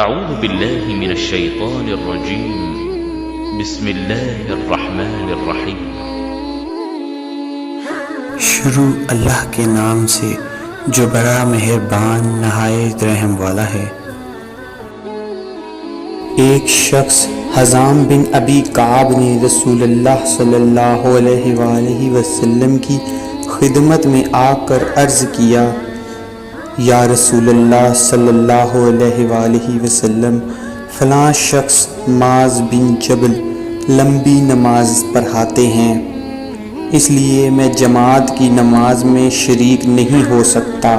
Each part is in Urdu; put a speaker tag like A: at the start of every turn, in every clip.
A: اعوذ باللہ من الشیطان الرجیم بسم اللہ الرحمن الرحیم۔
B: شروع اللہ کے نام سے جو بڑا مہربان نہایت رحم والا ہے۔ ایک شخص حزام بن ابی کعب نے رسول اللہ صلی اللہ علیہ وآلہ وسلم کی خدمت میں آ کر عرض کیا، یا رسول اللہ صلی اللہ علیہ وآلہ وسلم، فلاں شخص معاذ بن جبل لمبی نماز پڑھاتے ہیں، اس لیے میں جماعت کی نماز میں شریک نہیں ہو سکتا،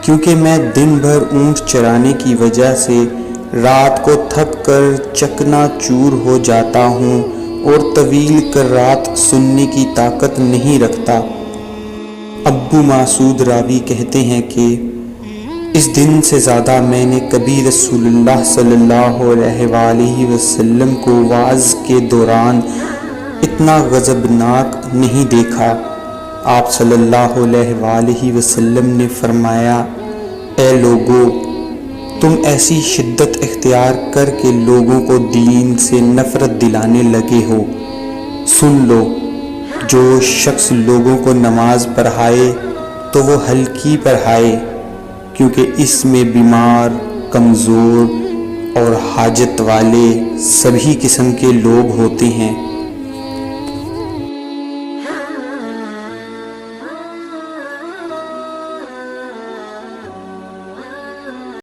B: کیونکہ میں دن بھر اونٹ چرانے کی وجہ سے رات کو تھک کر چکنا چور ہو جاتا ہوں اور طویل قرات سننے کی طاقت نہیں رکھتا۔ ابو مسعود راوی کہتے ہیں کہ اس دن سے زیادہ میں نے کبھی رسول اللہ صلی اللہ علیہ وآلہ وسلم کو وعظ کے دوران اتنا غضبناک نہیں دیکھا۔ آپ صلی اللہ علیہ وآلہ وسلم نے فرمایا، اے لوگو، تم ایسی شدت اختیار کر کے لوگوں کو دین سے نفرت دلانے لگے ہو، سن لو، جو شخص لوگوں کو نماز پڑھائے تو وہ ہلکی پڑھائے، کیونکہ اس میں بیمار، کمزور اور حاجت والے سبھی قسم کے لوگ ہوتے ہیں۔